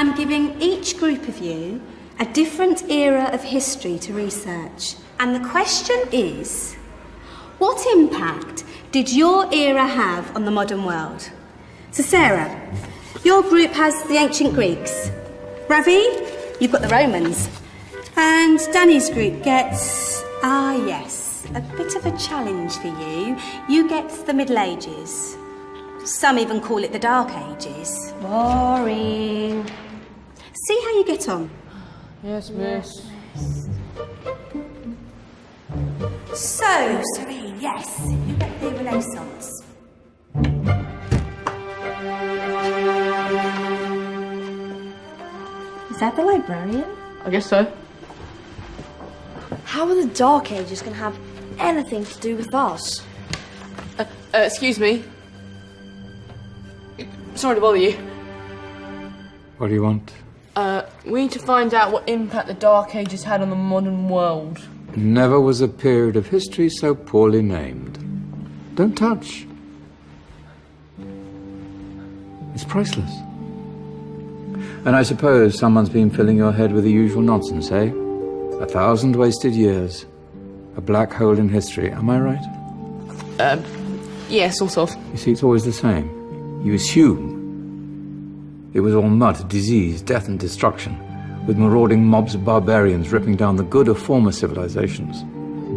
I'm giving each group of you a different era of history to research. And the question is, what impact did your era have on the modern world? So Sarah, your group has the ancient Greeks. Ravi, you've got the Romans. And Danny's group gets, yes, a bit of a challenge for you. You get the Middle Ages. Some even call it the Dark Ages. Boring. See how you get on. Yes, miss. So, Serene, yes, you get the Renaissance. Is that the librarian? I guess so. How are the Dark Ages going to have anything to do with us? Excuse me. Sorry to bother you. What do you want? We need to find out what impact the Dark Ages had on the modern world. Never was a period of history so poorly named. Don't touch. It's priceless. And I suppose someone's been filling your head with the usual nonsense, eh? 1,000 wasted years. A black hole in history, am I right? Yeah, sort of. You see, it's always the same. You assume it was all mud, disease, death and destruction, with marauding mobs of barbarians ripping down the good of former civilizations,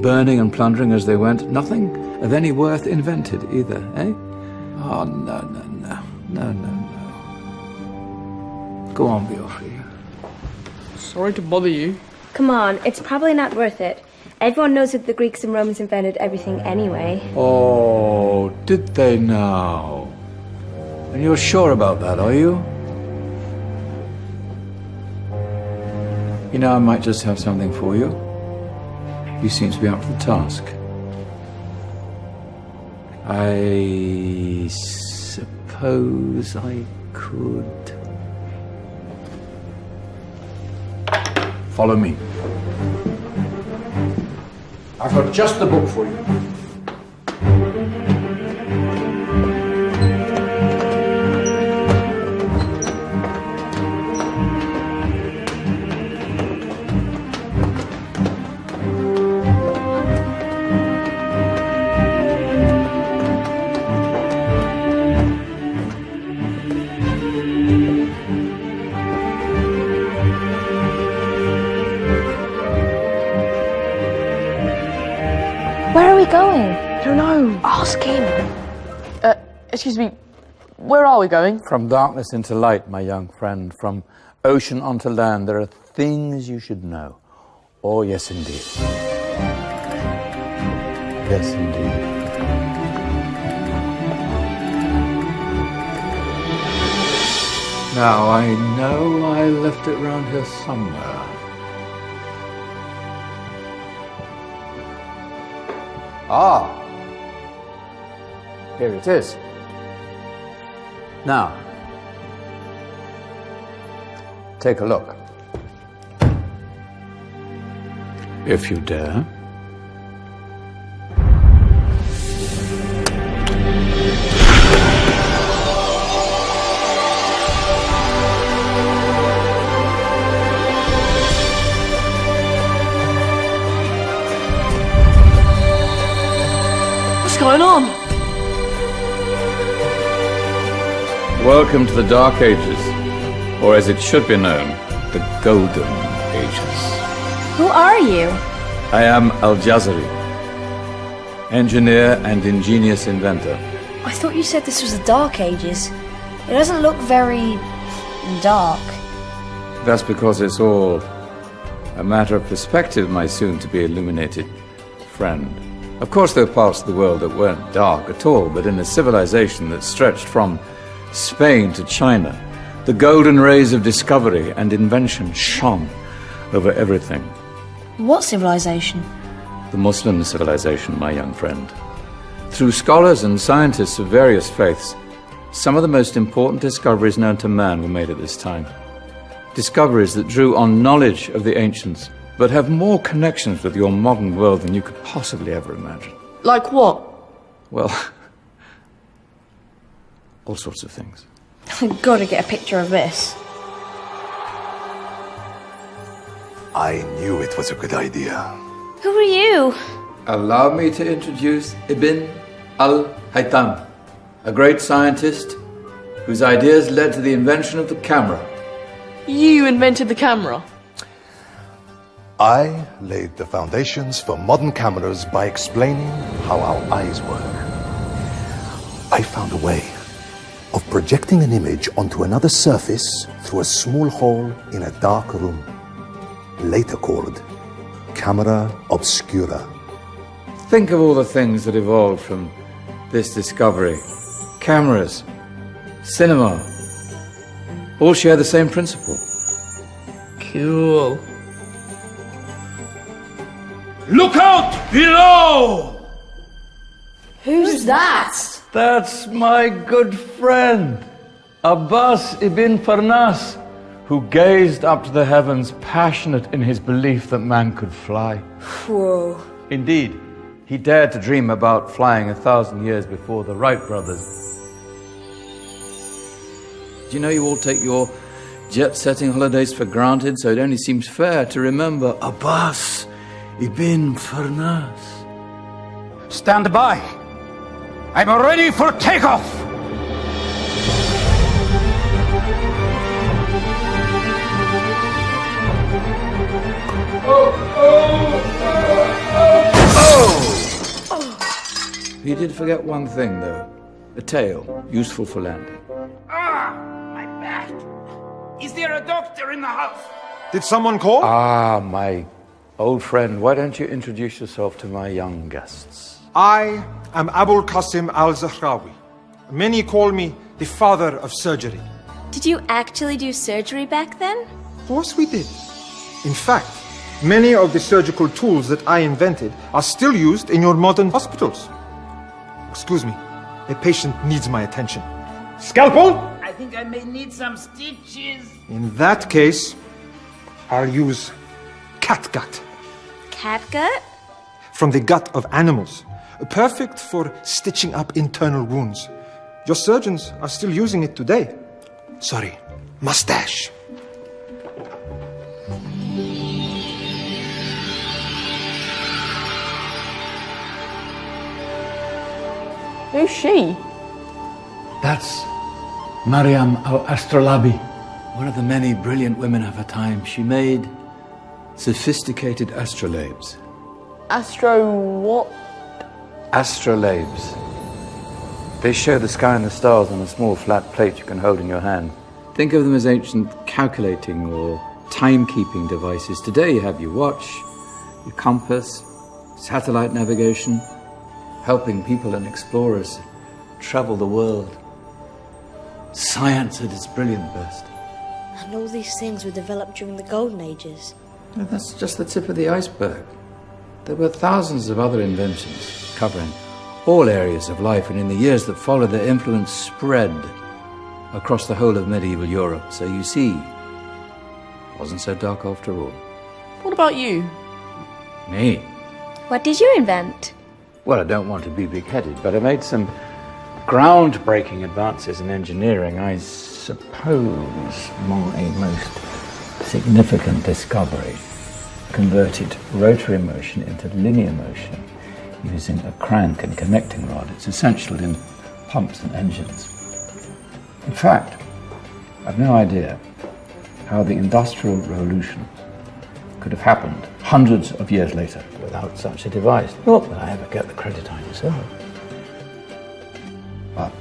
burning and plundering as they went, nothing of any worth invented either, eh? Oh, no. Go on, Beofrey. Sorry to bother you. Come on, it's probably not worth it. Everyone knows that the Greeks and Romans invented everything anyway. Oh, did they now? And you're sure about that, are you? You know, I might just have something for you. You seem to be up for the task. I suppose I could... Follow me. I've got just the book for you. Where are we going? Don't know. Ask him. Excuse me. Where are we going? From darkness into light, my young friend. From ocean onto land, there are things you should know. Oh, yes, indeed. Yes, indeed. Now, I know I left it round here somewhere. Ah, here it is. Now, take a look. If you dare. What's going on? Welcome to the Dark Ages, or as it should be known, the Golden Ages. Who are you? I am Al-Jazari, engineer and ingenious inventor. I thought you said this was the Dark Ages. It doesn't look very... dark. That's because it's all a matter of perspective, my soon-to-be illuminated friend. Of course, there are parts of the world that weren't dark at all, but in a civilization that stretched from Spain to China, the golden rays of discovery and invention shone over everything. What civilization? The Muslim civilization, my young friend. Through scholars and scientists of various faiths, some of the most important discoveries known to man were made at this time. Discoveries that drew on knowledge of the ancients, but have more connections with your modern world than you could possibly ever imagine. Like what? Well, all sorts of things. I've got to get a picture of this. I knew it was a good idea. Who are you? Allow me to introduce Ibn al-Haytham, a great scientist whose ideas led to the invention of the camera. You invented the camera? I laid the foundations for modern cameras by explaining how our eyes work. I found a way of projecting an image onto another surface through a small hole in a dark room, later called camera obscura. Think of all the things that evolved from this discovery. Cameras, cinema, all share the same principle. Cool. Look out below! Who's that? That's my good friend, Abbas ibn Farnas, who gazed up to the heavens, passionate in his belief that man could fly. Whoa. Indeed, he dared to dream about flying 1,000 years before the Wright brothers. Do you know you all take your jet-setting holidays for granted, so it only seems fair to remember Abbas ibn Farnas? Stand by. I'm ready for takeoff. You did forget one thing, though. A tail, useful for landing. My back. Is there a doctor in the house? Did someone call? Ah, my old friend, why don't you introduce yourself to my young guests? I am Abul Qasim al-Zahrawi. Many call me the father of surgery. Did you actually do surgery back then? Of course we did. In fact, many of the surgical tools that I invented are still used in your modern hospitals. Excuse me, a patient needs my attention. Scalpel? I think I may need some stitches. In that case, I'll use catgut. Catgut? From the gut of animals. Perfect for stitching up internal wounds. Your surgeons are still using it today. Sorry, mustache. Who's she? That's Maryam al-Astrolabi, one of the many brilliant women of her time. She made sophisticated astrolabes. Astro what? Astrolabes. They show the sky and the stars on a small flat plate you can hold in your hand. Think of them as ancient calculating or timekeeping devices. Today you have your watch, your compass, satellite navigation, helping people and explorers travel the world. Science at its brilliant best. And all these things were developed during the Golden Ages. No, that's just the tip of the iceberg. There were thousands of other inventions covering all areas of life, and in the years that followed, their influence spread across the whole of medieval Europe. So you see, it wasn't so dark after all. What about you? Me? What did you invent? Well, I don't want to be big-headed, but I made some groundbreaking advances in engineering. I suppose my most significant discovery converted rotary motion into linear motion using a crank and connecting rod. It's essential in pumps and engines. In fact, I've no idea how the Industrial Revolution could have happened hundreds of years later without such a device. Not that I ever get the credit I deserve. But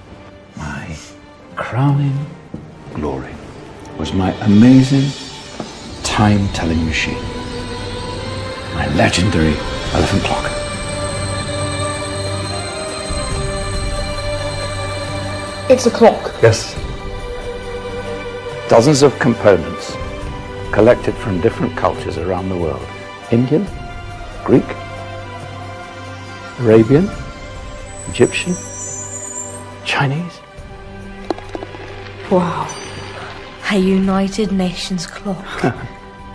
my crowning glory was my amazing time-telling machine. My legendary elephant clock. It's a clock. Yes. Dozens of components collected from different cultures around the world. Indian, Greek, Arabian, Egyptian, Chinese. Wow. A United Nations clock.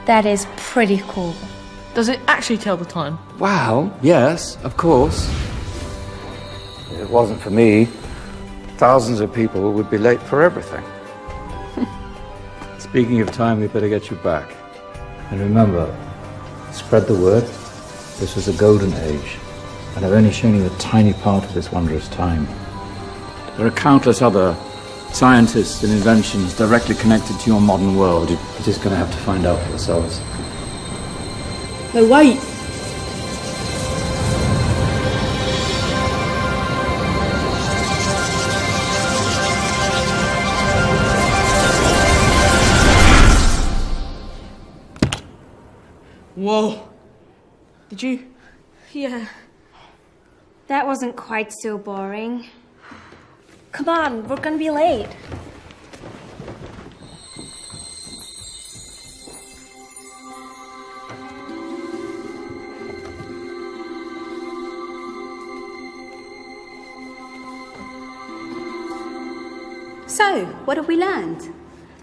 That is pretty cool. Does it actually tell the time? Wow, yes, of course. If it wasn't for me, thousands of people would be late for everything. Speaking of time, we better get you back. And remember, Spread the word. This was a golden age, and I've only shown you a tiny part of this wondrous time. There are countless other scientists and inventions directly connected to your modern world. You're just going to have to find out for yourselves. No, wait! Whoa. Did you? Yeah. That wasn't quite so boring. Come on, we're gonna be late. So, what have we learned?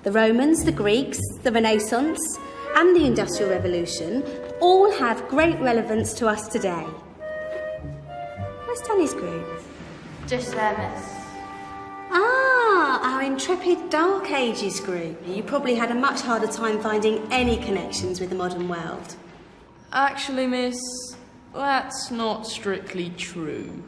The Romans, the Greeks, the Renaissance, and the Industrial Revolution all have great relevance to us today. Where's Danny's group? Just there, miss. Ah, our intrepid Dark Ages group. You probably had a much harder time finding any connections with the modern world. Actually, miss, that's not strictly true.